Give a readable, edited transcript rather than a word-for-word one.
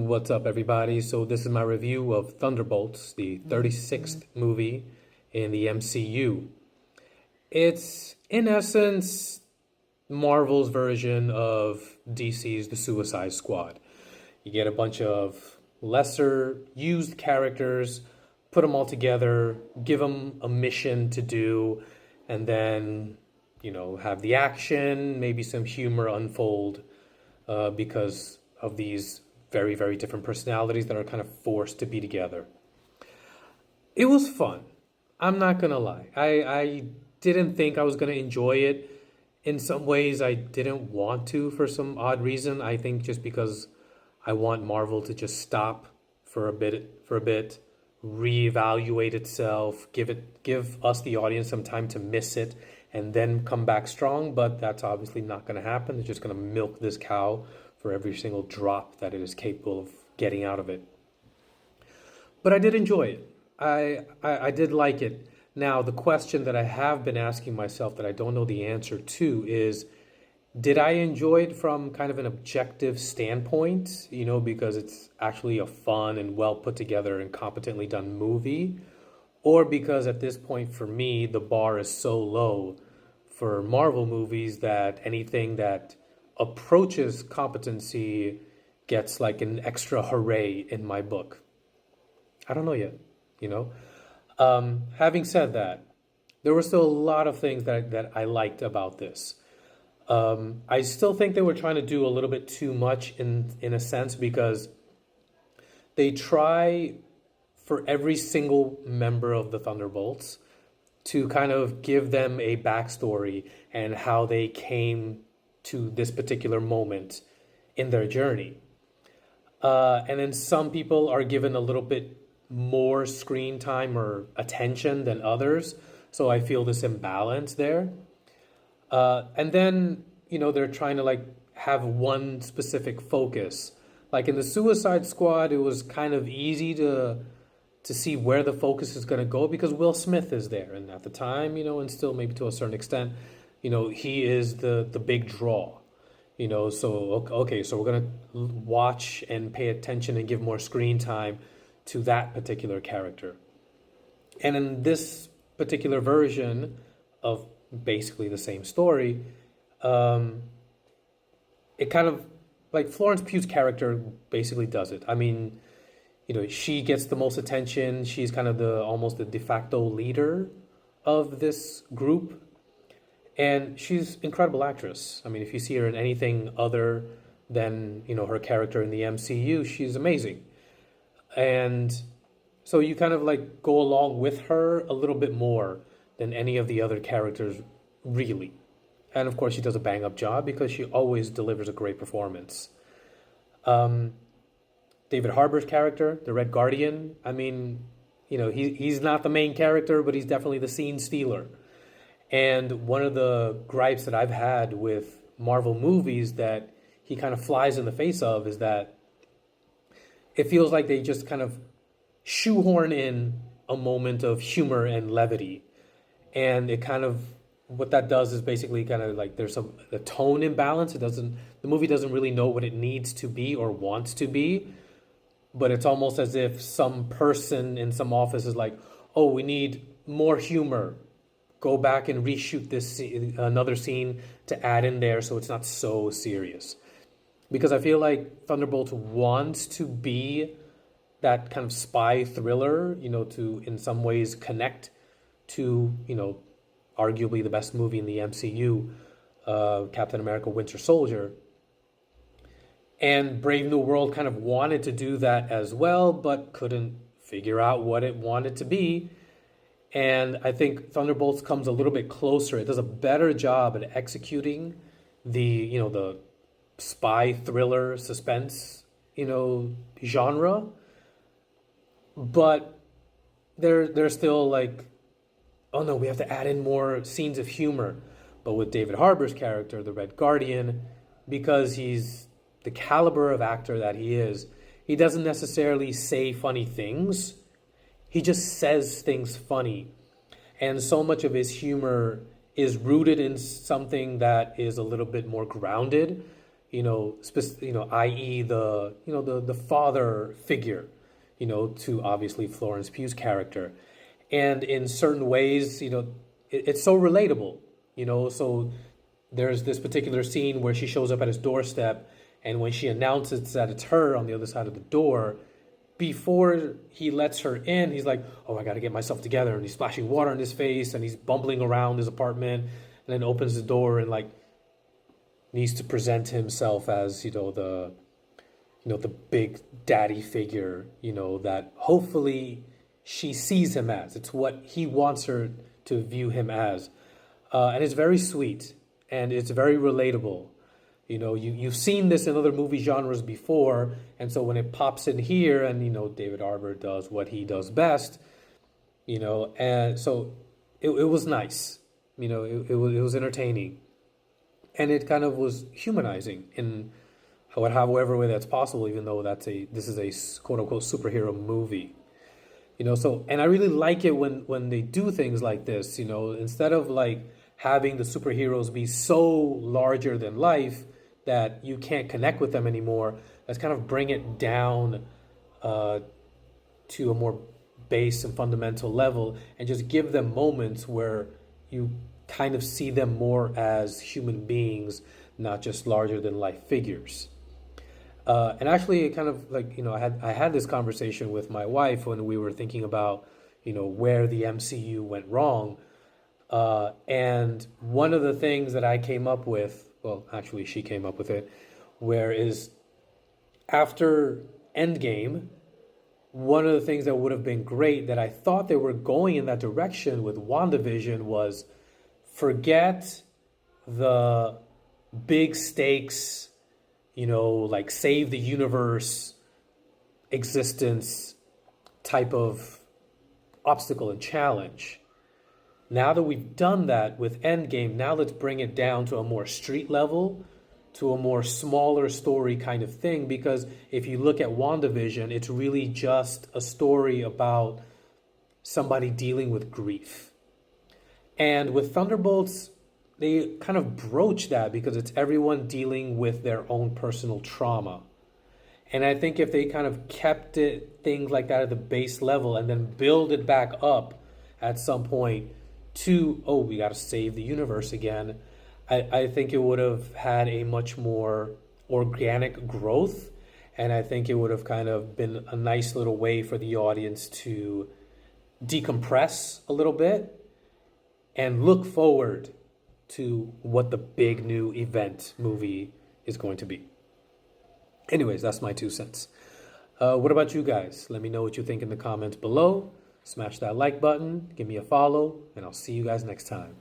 What's up, everybody? So, this is my review of Thunderbolts, the 36th movie in the MCU. It's, in essence, Marvel's version of DC's The Suicide Squad. You get a bunch of lesser used characters, put them all together, give them a mission to do, and then, have the action, maybe some humor unfold because of these very, very different personalities that are kind of forced to be together. It was fun. I'm not gonna lie. I didn't think I was gonna enjoy it. In some ways, I didn't want to for some odd reason. I think just because I want Marvel to just stop for a bit, reevaluate itself, give us the audience some time to miss it, and then come back strong. But that's obviously not going to happen. They're just going to milk this cow for every single drop that it is capable of getting out of it. But I did enjoy it. I did like it. Now, the question that I have been asking myself that I don't know the answer to is, did I enjoy it from kind of an objective standpoint, because it's actually a fun and well put together and competently done movie? Or because at this point for me, the bar is so low for Marvel movies that anything that approaches competency gets like an extra hooray in my book? I don't know yet, you know? Having said that, there were still a lot of things that I liked about this. I still think they were trying to do a little bit too much in a sense because they try for every single member of the Thunderbolts to kind of give them a backstory and how they came to this particular moment in their journey. And then some people are given a little bit more screen time or attention than others. So I feel this imbalance there. And then, they're trying to like have one specific focus. Like in the Suicide Squad, it was kind of easy to see where the focus is going to go because Will Smith is there. And at the time, and still maybe to a certain extent, he is the big draw. So, okay, so we're going to watch and pay attention and give more screen time to that particular character. And in this particular version of basically the same story, it kind of like Florence Pugh's character basically does it. I mean, she gets the most attention. She's kind of almost the de facto leader of this group. And she's an incredible actress. I mean, if you see her in anything other than, her character in the MCU, she's amazing. And so you kind of like go along with her a little bit more than any of the other characters, really. And of course, she does a bang up job because she always delivers a great performance. David Harbour's character, the Red Guardian, I mean, he's not the main character, but he's definitely the scene stealer. And one of the gripes that I've had with Marvel movies that he kind of flies in the face of is that it feels like they just kind of shoehorn in a moment of humor and levity. And it kind of, what that does is basically kind of like there's a tone imbalance. The movie doesn't really know what it needs to be or wants to be. But it's almost as if some person in some office is like, oh, we need more humor. Go back and reshoot another scene to add in there so it's not so serious. Because I feel like Thunderbolts wants to be that kind of spy thriller, to in some ways connect to, arguably the best movie in the MCU, Captain America Winter Soldier. And Brave New World kind of wanted to do that as well, but couldn't figure out what it wanted to be. And I think Thunderbolts comes a little bit closer. It does a better job at executing the spy thriller suspense, genre. But they're still like, oh no, we have to add in more scenes of humor. But with David Harbour's character, the Red Guardian, because he's the caliber of actor that he is, he doesn't necessarily say funny things. He just says things funny. And so much of his humor is rooted in something that is a little bit more grounded. i.e. the father figure, to obviously Florence Pugh's character. And in certain ways, it's so relatable, so there's this particular scene where she shows up at his doorstep, and when she announces that it's her on the other side of the door, before he lets her in, he's like, "Oh, I got to get myself together," and he's splashing water in his face, and he's bumbling around his apartment, and then opens the door and like needs to present himself as the big daddy figure, that hopefully she sees him as. It's what he wants her to view him as, and it's very sweet and it's very relatable. You've seen this in other movie genres before, and so when it pops in here, and David Harbour does what he does best, and so it was nice. It was entertaining, and it kind of was humanizing in however way that's possible. Even though this is a quote unquote superhero movie, So, and I really like it when they do things like this. Instead of like having the superheroes be so larger than life that you can't connect with them anymore. Let's kind of bring it down to a more base and fundamental level, and just give them moments where you kind of see them more as human beings, not just larger than life figures. And actually, it kind of like, I had this conversation with my wife when we were thinking about, where the MCU went wrong. And one of the things that I came up with, well, actually she came up with it, where is after Endgame, one of the things that would have been great that I thought they were going in that direction with WandaVision was forget the big stakes, like save the universe existence type of obstacle and challenge. Now that we've done that with Endgame, now let's bring it down to a more street level, to a more smaller story kind of thing. Because if you look at WandaVision, it's really just a story about somebody dealing with grief. And with Thunderbolts, they kind of broach that because it's everyone dealing with their own personal trauma. And I think if they kind of kept things like that at the base level and then build it back up at some point to, we got to save the universe again, I think it would have had a much more organic growth. And I think it would have kind of been a nice little way for the audience to decompress a little bit and look forward to what the big new event movie is going to be. Anyways, that's my 2 cents. What about you guys? Let me know what you think in the comments below. Smash that like button, give me a follow, and I'll see you guys next time.